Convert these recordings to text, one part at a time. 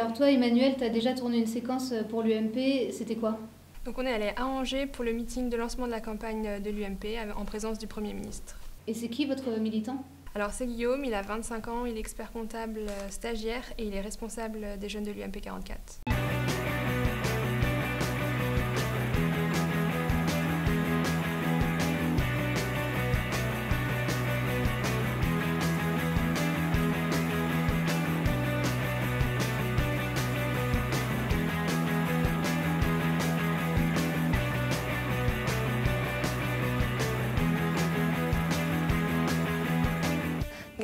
Alors toi, Emmanuel, tu as déjà tourné une séquence pour l'UMP, c'était quoi? Donc on est allé à Angers pour le meeting de lancement de la campagne de l'UMP en présence du Premier ministre. Et c'est qui votre militant? Alors c'est Guillaume, il a 25 ans, il est expert comptable stagiaire et il est responsable des jeunes de l'UMP 44.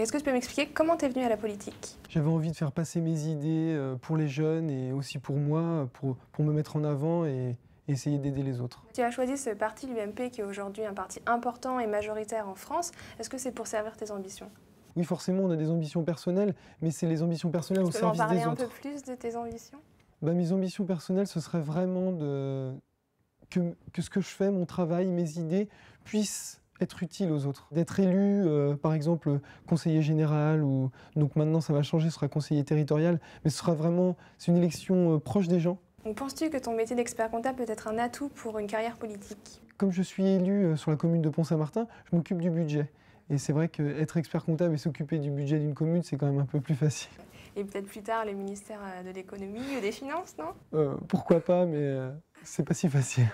Est-ce que tu peux m'expliquer comment tu es venu à la politique? J'avais envie de faire passer mes idées pour les jeunes et aussi pour moi, pour me mettre en avant et essayer d'aider les autres. Tu as choisi ce parti, l'UMP, qui est aujourd'hui un parti important et majoritaire en France. Est-ce que c'est pour servir tes ambitions? Oui, forcément, on a des ambitions personnelles, mais c'est les ambitions personnelles au service des autres. Tu peux m'en parler un peu plus de tes ambitions? Mes ambitions personnelles, ce serait vraiment que ce que je fais, mon travail, mes idées, puissent être utile aux autres. D'être élu, par exemple, conseiller général, ou donc maintenant ça va changer, ce sera conseiller territorial, mais ce sera vraiment, c'est une élection proche des gens. Donc penses-tu que ton métier d'expert comptable peut être un atout pour une carrière politique? Comme je suis élu sur la commune de Pont-Saint-Martin, je m'occupe du budget. Et c'est vrai qu'être expert comptable et s'occuper du budget d'une commune, c'est quand même un peu plus facile. Et peut-être plus tard le ministère de l'économie ou des finances, non? Pourquoi pas, mais c'est pas si facile.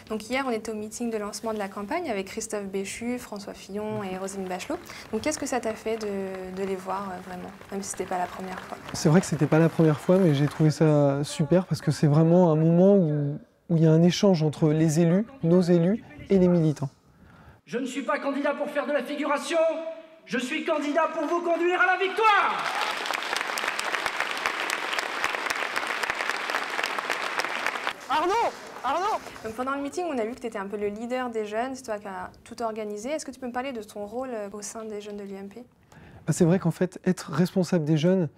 Donc hier, on était au meeting de lancement de la campagne avec Christophe Béchu, François Fillon et Roselyne Bachelot. Donc qu'est-ce que ça t'a fait de les voir vraiment, même si c'était pas la première fois? C'est vrai que c'était pas la première fois, mais j'ai trouvé ça super parce que c'est vraiment un moment où il y a un échange entre les élus, nos élus et les militants. Je ne suis pas candidat pour faire de la figuration, je suis candidat pour vous conduire à la victoire! Arnaud! Donc pendant le meeting, on a vu que tu étais un peu le leader des jeunes, c'est toi qui as tout organisé. Est-ce que tu peux me parler de ton rôle au sein des jeunes de l'UMP? C'est vrai qu'en fait, être responsable des jeunes,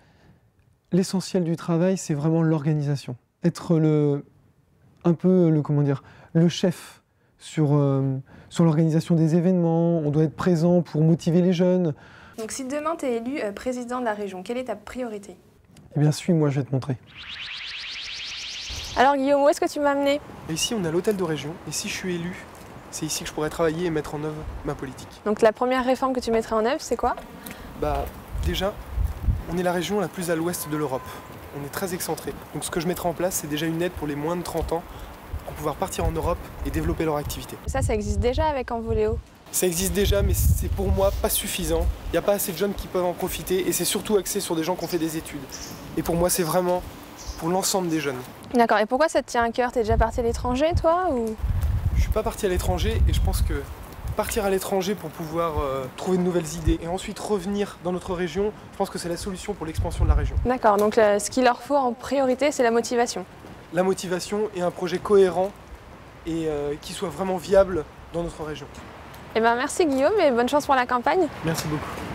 l'essentiel du travail, c'est vraiment l'organisation. Être le chef sur l'organisation des événements, on doit être présent pour motiver les jeunes. Donc si demain tu es élu président de la région, quelle est ta priorité? Eh bien, suis-moi, je vais te montrer. Alors Guillaume, où est-ce que tu m'as amené? Ici, on a l'hôtel de région, et si je suis élu, c'est ici que je pourrais travailler et mettre en œuvre ma politique. Donc la première réforme que tu mettrais en œuvre, c'est quoi? Déjà, on est la région la plus à l'ouest de l'Europe. On est très excentré. Donc ce que je mettrai en place, c'est déjà une aide pour les moins de 30 ans pour pouvoir partir en Europe et développer leur activité. Ça existe déjà avec Envoléo? Ça existe déjà, mais c'est pour moi pas suffisant. Il n'y a pas assez de jeunes qui peuvent en profiter et c'est surtout axé sur des gens qui ont fait des études. Et pour moi, c'est vraiment pour l'ensemble des jeunes. D'accord, et pourquoi ça te tient à cœur? T'es déjà parti à l'étranger, toi, ou? Je suis pas parti à l'étranger et je pense que partir à l'étranger pour pouvoir trouver de nouvelles idées et ensuite revenir dans notre région, je pense que c'est la solution pour l'expansion de la région. D'accord, donc ce qu'il leur faut en priorité, c'est la motivation. La motivation et un projet cohérent et qui soit vraiment viable dans notre région. Eh bien, merci Guillaume et bonne chance pour la campagne. Merci beaucoup.